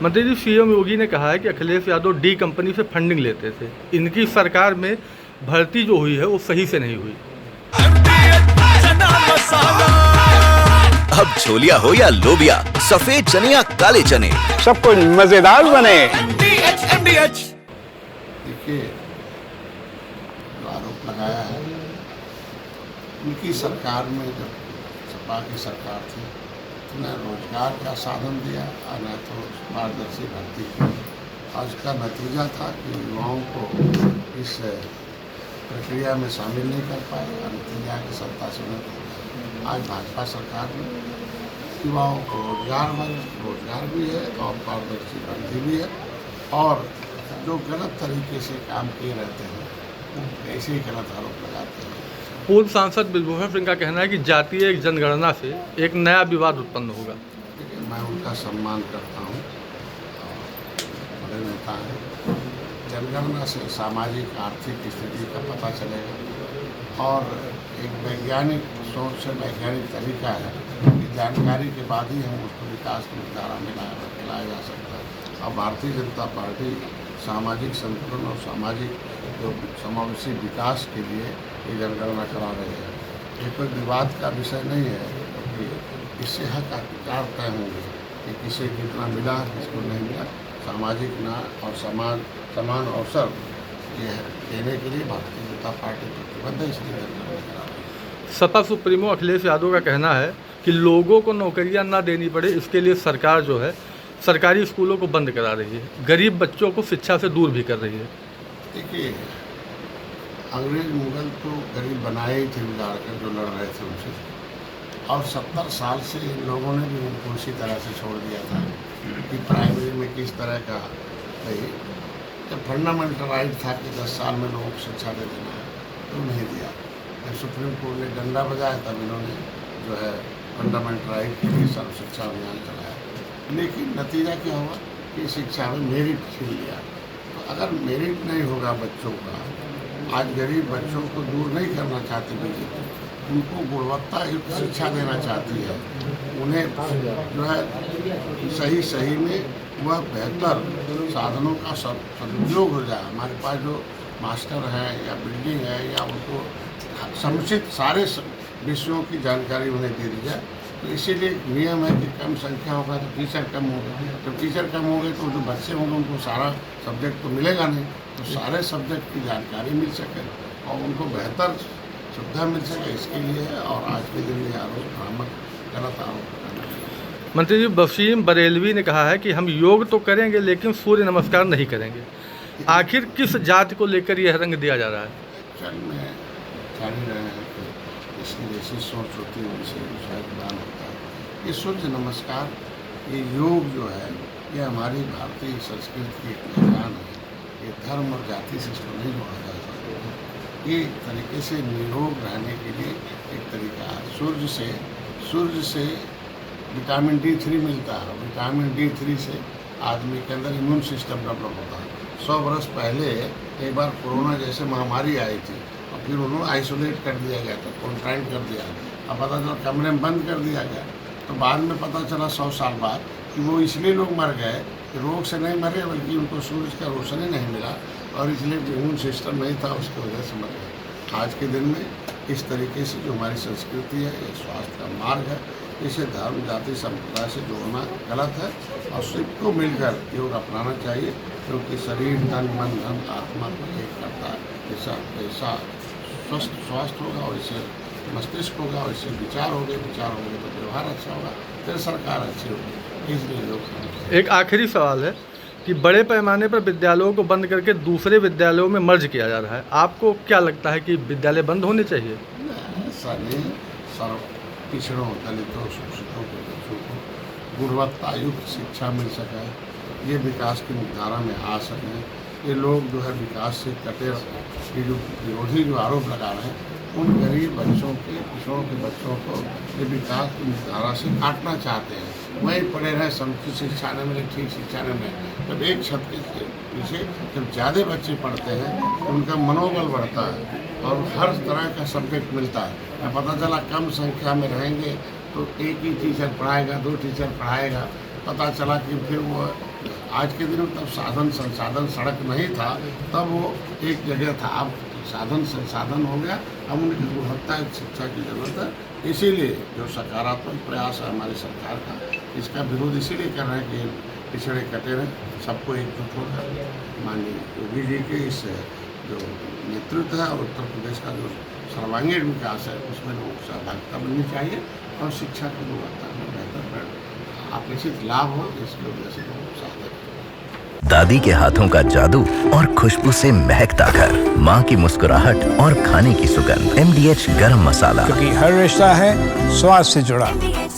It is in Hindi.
मंत्री जी, सीएम योगी ने कहा है कि अखिलेश यादव डी कंपनी से फंडिंग लेते थे। इनकी सरकार में भर्ती जो हुई है वो सही से नहीं हुई। अब छोलिया हो या लोबिया, सफेद चने या काले चने, सब कुछ मजेदार बने। देखिए, जो आरोप लगाया है, उनकी सरकार में जब सपा की सरकार थी तो न रोजगार का साधन दिया और न तो पारदर्शी भर्ती की। और उसका नतीजा था कि युवाओं को इस प्रक्रिया में शामिल नहीं कर पाए और नतीजा की सत्ता से नहीं कर पाए। आज भाजपा सरकार में युवाओं को रोजगार भी है और पारदर्शी भर्ती भी है, और जो गलत तरीके से काम किए रहते हैं वो ऐसे ही गलत आरोप लगाते हैं। पूर्व सांसद ब्रिजभूषण सिंह का कहना है कि जातीय जनगणना से एक नया विवाद उत्पन्न होगा। लेकिन मैं उनका सम्मान करता हूँ, बड़े नेता हैं। जनगणना से सामाजिक आर्थिक स्थिति का पता चलेगा और एक वैज्ञानिक सोच से वैज्ञानिक तरीका है कि जानकारी के बाद ही हम उसको विकास की धारा में लाया जा सकता है। और भारतीय जनता पार्टी सामाजिक संतुलन और सामाजिक जो समावेशी विकास के लिए ये जनगणना करा रहे हैं। ये कोई विवाद का विषय नहीं है, क्योंकि इससे हक अधिकार तय होंगे कि किसे कितना मिला, किसको नहीं मिला। सामाजिक न्याय और समान अवसर ये देने के लिए भारतीय जनता पार्टी प्रतिबद्ध है, इसलिए जनगणना करा रही है। सपा सुप्रीमो अखिलेश यादव का कहना है कि लोगों को नौकरियां ना देनी पड़े, इसके लिए सरकार जो है सरकारी स्कूलों को बंद करा रही है, गरीब बच्चों को शिक्षा से दूर भी कर रही है। देखिए, अंग्रेज मुगल तो गरीब बनाए ही थे बिगाड़ कर, जो लड़ रहे थे उनसे, और 70 साल से इन लोगों ने भी उनको उसी तरह से छोड़ दिया था कि प्राइमरी में किस तरह का भाई जब फंडामेंटल राइट था कि 10 साल में लोगों को शिक्षा दे देना है, तो नहीं दिया। जब सुप्रीम कोर्ट ने डंडा बजाया तब इन्होंने जो है फंडामेंटल राइट के लिए सर्व शिक्षा अभियान चलाया। लेकिन नतीजा क्या हुआ कि शिक्षा में मेरिट छीन लिया। तो अगर मेरिट नहीं होगा बच्चों का, आज गरीब बच्चों को दूर नहीं करना चाहती बीजेपी, उनको गुणवत्ता युक्त शिक्षा देना चाहती है। उन्हें जो है सही में वह बेहतर साधनों का सदुपयोग हो जाए। हमारे पास जो मास्टर हैं या बिल्डिंग है, या उनको समुचित सारे विषयों की जानकारी उन्हें दे दी जाए। तो इसीलिए नियम है कि कम संख्या होगा तो टीचर कम होगा। जब टीचर कम होंगे तो जो बच्चे होंगे उनको सारा सब्जेक्ट तो मिलेगा नहीं, तो सारे सब्जेक्ट की जानकारी मिल सके और उनको बेहतर सुविधा मिल सके, इसके लिए है। और आज के दिन में आरोप भ्रामक गलत आरोप करना चाहिए। मंत्री जी, वसीम बरेलवी ने कहा है कि हम योग तो करेंगे लेकिन सूर्य नमस्कार नहीं करेंगे। आखिर किस जाति को लेकर यह रंग दिया जा रहा है? चल में जान ही रहे हैं कि इसकी जैसी सोच होती है उनसे शायद ज्ञान होता है। ये सूर्य नमस्कार, ये योग जो है, ये हमारी भारतीय संस्कृति की एक पहचान है। ये धर्म और जाति से इसको नहीं जोड़ा जा सकता। ये एक तरीके से निरोग रहने के लिए एक तरीका है। सूर्य से विटामिन D3 मिलता है। विटामिन D3 से आदमी के अंदर इम्यून सिस्टम डेवलप होता है। 100 वर्ष पहले एक बार कोरोना जैसे महामारी आई थी और फिर उन्होंने आइसोलेट कर दिया गया था, क्वारंटाइन कर दिया। अब पता चला कमरे में बंद कर दिया गया, तो बाद में पता चला 100 साल बाद कि वो इसलिए लोग मर गए कि रोग से नहीं मरे, बल्कि उनको सूरज का रोशनी नहीं मिला और इसलिए इम्यून सिस्टम नहीं था, उसकी वजह से मर गए। आज के दिन में इस तरीके से जो हमारी संस्कृति है, ये स्वास्थ्य का मार्ग है, इसे धर्म जाति संप्रदाय से जोड़ना गलत है और सबको मिलकर योग अपनाना चाहिए, क्योंकि शरीर तन मन धन आत्मा को एक करता है। ऐसा स्वास्थ्य होगा, वैसे मस्तिष्क होगा, वैसे विचार होंगे तो व्यवहार अच्छा होगा, फिर सरकार अच्छी होगी। इसलिए योग। एक आखिरी सवाल है कि बड़े पैमाने पर विद्यालयों को बंद करके दूसरे विद्यालयों में मर्ज किया जा रहा है। आपको क्या लगता है कि विद्यालय बंद होने चाहिए? ऐसा नहीं। पिछड़ों, दलितों, शोषितों के बच्चों को गुणवत्ता युक्त शिक्षा मिल सके, ये विकास की मुख्यधारा में आ सकें। ये लोग जो है विकास से कटे, ये जो विरोधी जो आरोप लगा रहे हैं, उन गरीब बच्चों के, पिछड़ों के बच्चों को ये विकास की मुख्यधारा से काटना चाहते हैं। वहीं पढ़े रहे, समुचित शिक्षा न मिले, ठीक शिक्षा न मिले। जब एक छत के पीछे जब ज़्यादा बच्चे पढ़ते हैं तो उनका मनोबल बढ़ता है और हर तरह का सब्जेक्ट मिलता है। पता चला कम संख्या में रहेंगे तो एक ही टीचर पढ़ाएगा, 2 टीचर पढ़ाएगा, पता चला कि फिर वो आज के दिन में तब साधन संसाधन सड़क नहीं था, तब वो एक जगह था। अब साधन संसाधन हो गया, अब उनकी गुणवत्ता शिक्षा की जरूरत है। इसीलिए जो सकारात्मक प्रयास है हमारी सरकार का, इसका विरोध इसीलिए कर रहे हैं कि पिछड़े कटे रहे, सबको एकजुट होकर माननीय योगी जी के इस जो नेतृत्व है और उत्तर प्रदेश का जो सर्वांगीण विकास है उसमें लोगों को सहभागिता मिलनी चाहिए और शिक्षा की गुणवत्ता में बेहतर अपेक्षित लाभ हो, इसकी वजह से लोग साधक। दादी के हाथों का जादू और खुशबू से महकता घर, माँ की मुस्कुराहट और खाने की सुगंध। MDH गरम मसाला, क्योंकि हर रिश्ता है स्वाद से जुड़ा।